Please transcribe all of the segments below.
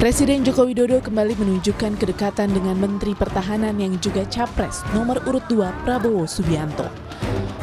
Presiden Joko Widodo kembali menunjukkan kedekatan dengan Menteri Pertahanan yang juga Capres nomor urut 2 Prabowo Subianto.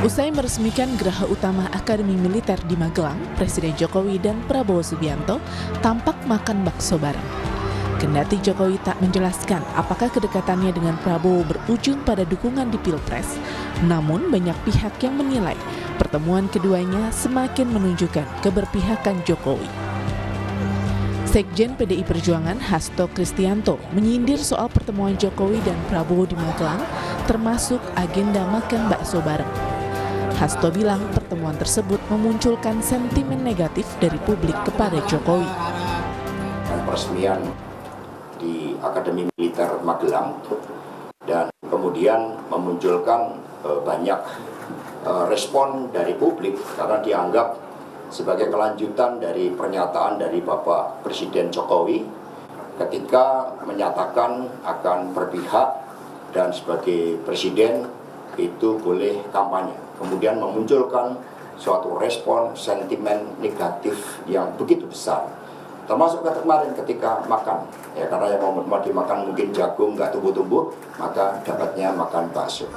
Usai meresmikan Geraha Utama Akademi Militer di Magelang, Presiden Jokowi dan Prabowo Subianto tampak makan bakso bareng. Kendati Jokowi tak menjelaskan apakah kedekatannya dengan Prabowo berujung pada dukungan di Pilpres, namun banyak pihak yang menilai pertemuan keduanya semakin menunjukkan keberpihakan Jokowi. Sekjen PDI Perjuangan Hasto Kristianto menyindir soal pertemuan Jokowi dan Prabowo di Magelang, termasuk agenda makan bakso bareng. Hasto bilang pertemuan tersebut memunculkan sentimen negatif dari publik kepada Jokowi. Peresmian di Akademi Militer Magelang dan kemudian memunculkan banyak respon dari publik karena dianggap sebagai kelanjutan dari pernyataan dari Bapak Presiden Jokowi ketika menyatakan akan berpihak dan sebagai presiden itu boleh kampanye. Kemudian memunculkan suatu respon sentimen negatif yang begitu besar. Termasuk kemarin ketika makan, ya karena yang mau dimakan mungkin jagung nggak tumbuh-tumbuh, maka dapatnya makan bakso.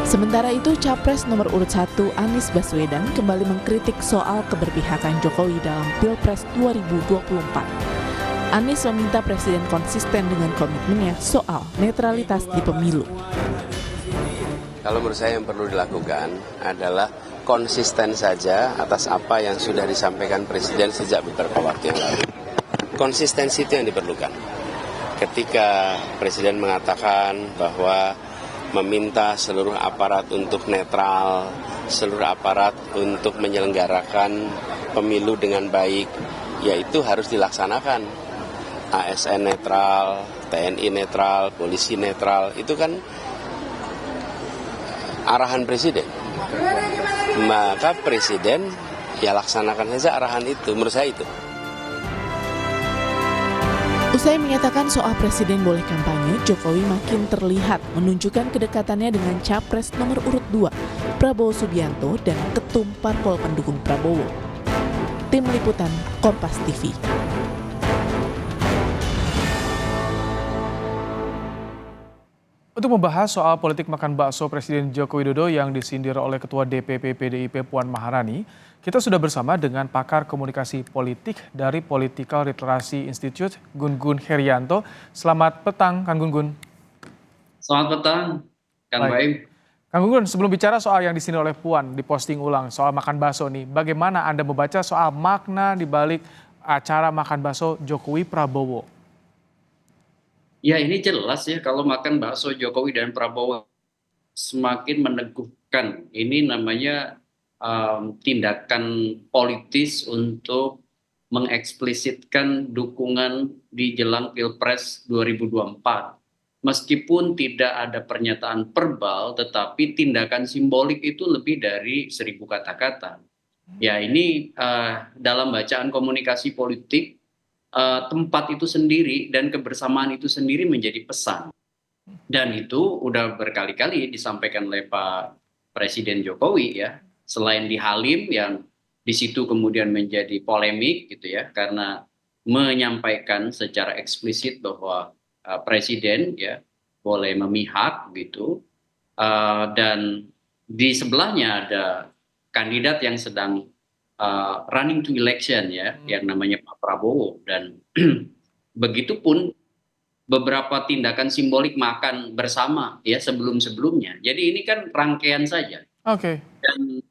Sementara itu, Capres nomor urut 1 Anies Baswedan kembali mengkritik soal keberpihakan Jokowi dalam Pilpres 2024. Anies meminta Presiden konsisten dengan komitmennya soal netralitas di pemilu. Kalau menurut saya yang perlu dilakukan adalah konsisten saja atas apa yang sudah disampaikan Presiden sejak beberapa waktu yang lalu. Konsistensi itu yang diperlukan. Ketika Presiden mengatakan bahwa meminta seluruh aparat untuk netral, seluruh aparat untuk menyelenggarakan pemilu dengan baik, yaitu harus dilaksanakan. ASN netral, TNI netral, polisi netral, itu kan arahan Presiden. Maka Presiden ya laksanakan saja arahan itu, menurut saya itu. Usai menyatakan soal Presiden boleh kampanye, Jokowi makin terlihat menunjukkan kedekatannya dengan Capres nomor urut 2, Prabowo Subianto dan ketum parpol pendukung Prabowo. Tim Liputan Kompas TV. Untuk membahas soal politik makan bakso Presiden Joko Widodo yang disindir oleh Ketua DPP PDIP Puan Maharani, kita sudah bersama dengan pakar komunikasi politik dari Political Literacy Institute, Gun Gun Herianto. Selamat petang, Kang Gun Gun. Selamat petang, Kang Baim. Kang Gun Gun, sebelum bicara soal yang disindir oleh Puan, diposting ulang soal makan bakso nih, bagaimana Anda membaca soal makna di balik acara makan bakso Jokowi Prabowo? Ya ini jelas ya kalau makan bakso Jokowi dan Prabowo semakin meneguhkan. Ini namanya tindakan politis untuk mengeksplisitkan dukungan di jelang Pilpres 2024. Meskipun tidak ada pernyataan verbal, tetapi tindakan simbolik itu lebih dari 1000 kata-kata. Ya ini dalam bacaan komunikasi politik, tempat itu sendiri dan kebersamaan itu sendiri menjadi pesan. Dan itu udah berkali-kali disampaikan oleh Pak Presiden Jokowi ya. Selain di Halim yang di situ kemudian menjadi polemik gitu ya, karena menyampaikan secara eksplisit bahwa Presiden ya boleh memihak gitu. Dan di sebelahnya ada kandidat yang sedang running to election ya, yang namanya Pak Prabowo, dan begitupun beberapa tindakan simbolik makan bersama ya sebelum-sebelumnya. Jadi ini kan rangkaian saja. Oke. Dan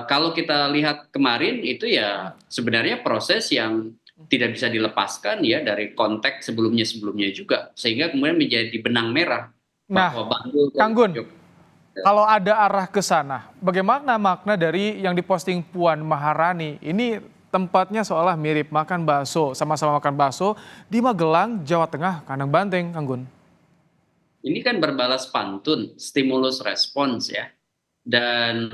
kalau kita lihat kemarin itu ya sebenarnya proses yang tidak bisa dilepaskan ya dari konteks sebelumnya juga, sehingga kemudian menjadi benang merah. Nah, Kang Gun, kalau ada arah ke sana, bagaimana makna dari yang diposting Puan Maharani? Ini tempatnya seolah mirip makan bakso, sama-sama makan bakso di Magelang, Jawa Tengah, kandang banteng, Kang Gun. Ini kan berbalas pantun, stimulus respons ya, dan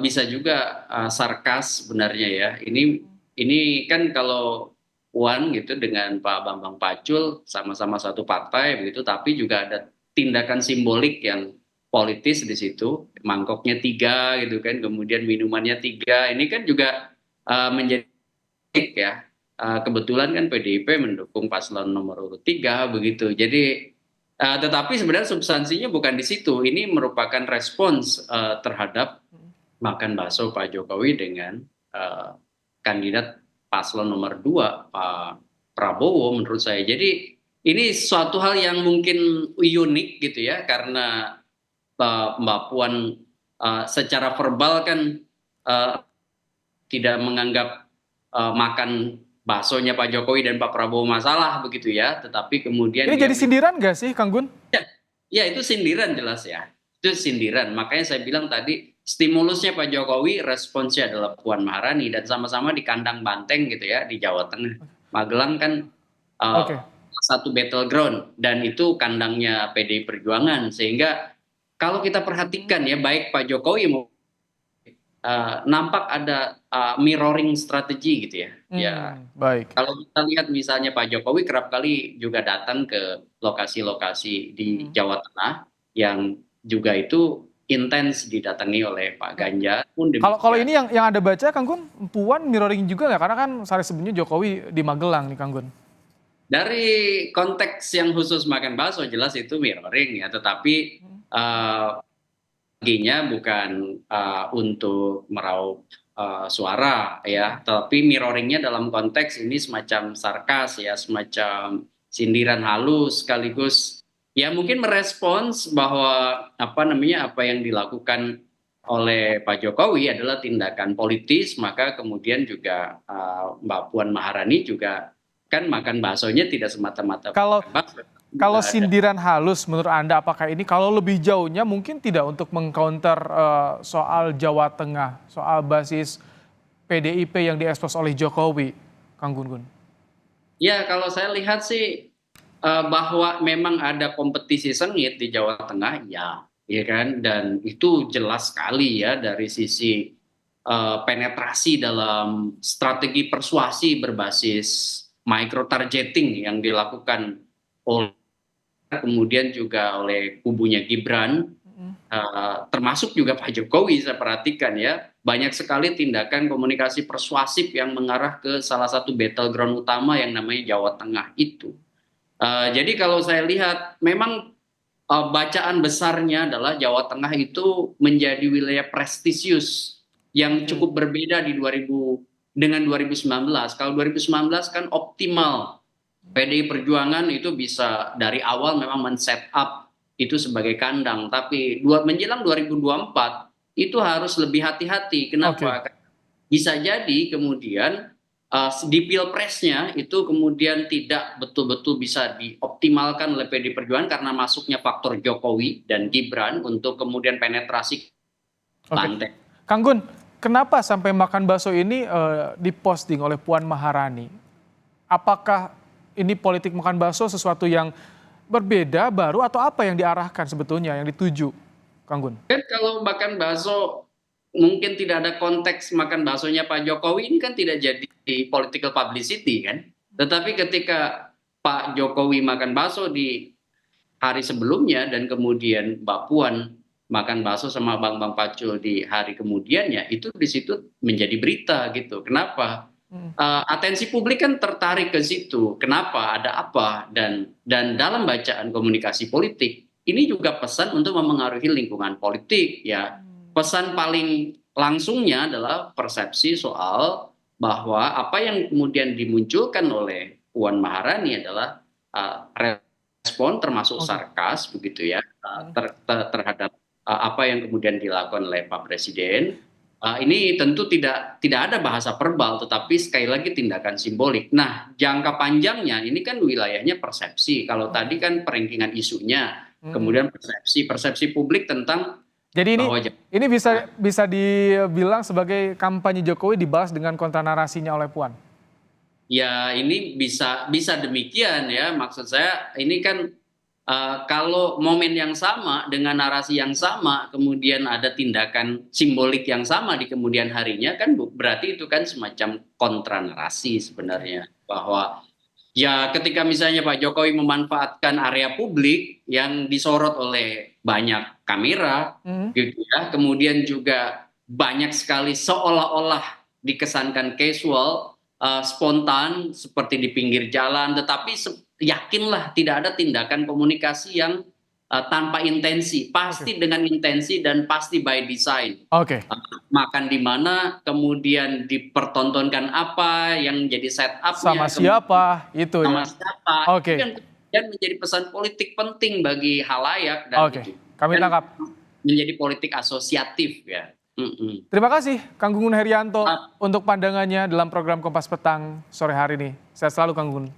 bisa juga sarkas sebenarnya ya. Ini kan kalau Puan gitu dengan Pak Bambang Pacul sama-sama satu partai begitu, tapi juga ada tindakan simbolik yang politis di situ, mangkoknya 3 gitu kan, kemudian minumannya 3, ini kan juga menjadi ya kebetulan kan PDIP mendukung paslon nomor urut 3 begitu. Jadi tetapi sebenarnya substansinya bukan di situ. Ini merupakan respons terhadap makan bakso Pak Jokowi dengan kandidat paslon nomor 2 Pak Prabowo menurut saya. Jadi ini suatu hal yang mungkin unik gitu ya, karena Mbak Puan secara verbal kan tidak menganggap makan baksonya Pak Jokowi dan Pak Prabowo masalah begitu ya, tetapi kemudian Ini jadi sindiran nggak sih, Kang Gun? ya itu sindiran jelas ya, itu sindiran. Makanya saya bilang tadi stimulusnya Pak Jokowi, responsnya adalah Puan Maharani, dan sama-sama di kandang banteng gitu ya di Jawa Tengah. Magelang kan Oke. satu battleground dan itu kandangnya PDI Perjuangan, sehingga kalau kita perhatikan ya, baik Pak Jokowi mau nampak ada mirroring strategi gitu ya. Ya, Baik. kalau kita lihat misalnya Pak Jokowi kerap kali juga datang ke lokasi-lokasi di Jawa Tengah yang juga itu intens didatangi oleh Pak Ganjar pun Kalau demikian. ini yang Anda baca, Kang Gun, Puan mirroring juga nggak? Karena kan sehari sebelumnya Jokowi di Magelang nih, Kang Gun. Dari konteks yang khusus makan bakso jelas itu mirroring ya, tetapi strateginya bukan untuk meraup suara ya, tapi mirroringnya dalam konteks ini semacam sarkas ya, semacam sindiran halus sekaligus ya mungkin merespons bahwa apa yang dilakukan oleh Pak Jokowi adalah tindakan politis, maka kemudian juga Mbak Puan Maharani juga kan makan baksonya tidak semata-mata Kalau makan bakso. Kalau Ada. sindiran halus menurut Anda, apakah ini kalau lebih jauhnya mungkin tidak untuk mengcounter soal Jawa Tengah, soal basis PDIP yang diekspos oleh Jokowi, Kang Gun Gun? Ya, kalau saya lihat sih bahwa memang ada kompetisi sengit di Jawa Tengah, ya kan, dan itu jelas sekali ya dari sisi penetrasi dalam strategi persuasi berbasis micro targeting yang dilakukan oleh kemudian juga oleh kubunya Gibran, termasuk juga Pak Jokowi. Saya perhatikan ya, banyak sekali tindakan komunikasi persuasif yang mengarah ke salah satu battleground utama yang namanya Jawa Tengah itu. Jadi kalau saya lihat memang bacaan besarnya adalah Jawa Tengah itu menjadi wilayah prestisius yang cukup berbeda di 2000 dengan 2019. Kalau 2019 kan optimal, PDI Perjuangan itu bisa dari awal memang men-set up itu sebagai kandang, tapi menjelang 2024 itu harus lebih hati-hati. Kenapa? Bisa jadi kemudian di pilpresnya itu kemudian tidak betul-betul bisa dioptimalkan oleh PDI Perjuangan karena masuknya faktor Jokowi dan Gibran untuk kemudian penetrasi banteng. Kang Gun, kenapa sampai makan bakso ini diposting oleh Puan Maharani? Apakah ini politik makan bakso sesuatu yang berbeda, baru, atau apa yang diarahkan sebetulnya, yang dituju, Kang Gun? Kan kalau makan bakso mungkin tidak ada konteks makan baksonya Pak Jokowi, ini kan tidak jadi political publicity kan. Tetapi ketika Pak Jokowi makan bakso di hari sebelumnya dan kemudian Mbak Puan makan bakso sama Bang Pacul di hari kemudiannya, itu di situ menjadi berita gitu. Kenapa? Atensi publik kan tertarik ke situ. Kenapa? Ada apa? Dan dalam bacaan komunikasi politik ini juga pesan untuk memengaruhi lingkungan politik ya. Pesan paling langsungnya adalah persepsi soal bahwa apa yang kemudian dimunculkan oleh Puan Maharani adalah respon termasuk sarkas begitu ya terhadap apa yang kemudian dilakukan oleh Pak Presiden. Ini tentu tidak ada bahasa verbal, tetapi sekali lagi tindakan simbolik. Nah, jangka panjangnya ini kan wilayahnya persepsi. Kalau tadi kan peringkingan isunya, kemudian persepsi publik tentang. Jadi ini bisa dibilang sebagai kampanye Jokowi dibalas dengan kontra narasinya oleh Puan. Ya, ini bisa demikian ya. Maksud saya ini kan kalau momen yang sama dengan narasi yang sama kemudian ada tindakan simbolik yang sama di kemudian harinya, kan berarti itu kan semacam kontra narasi sebenarnya, bahwa ya ketika misalnya Pak Jokowi memanfaatkan area publik yang disorot oleh banyak kamera gitu ya, kemudian juga banyak sekali seolah-olah dikesankan casual spontan seperti di pinggir jalan, tetapi yakinlah tidak ada tindakan komunikasi yang tanpa intensi, pasti dengan intensi dan pasti by design. Oke. Makan di mana, kemudian dipertontonkan apa yang jadi setup-nya, Sama siapa itu ya? sama siapa. Oke. Itu kan kemudian menjadi pesan politik penting bagi halayak dan Oke, kami tangkap. menjadi politik asosiatif ya. Terima kasih Kang Gunggun Herianto untuk pandangannya dalam program Kompas Petang sore hari ini. Sehat selalu Kang Gunggun.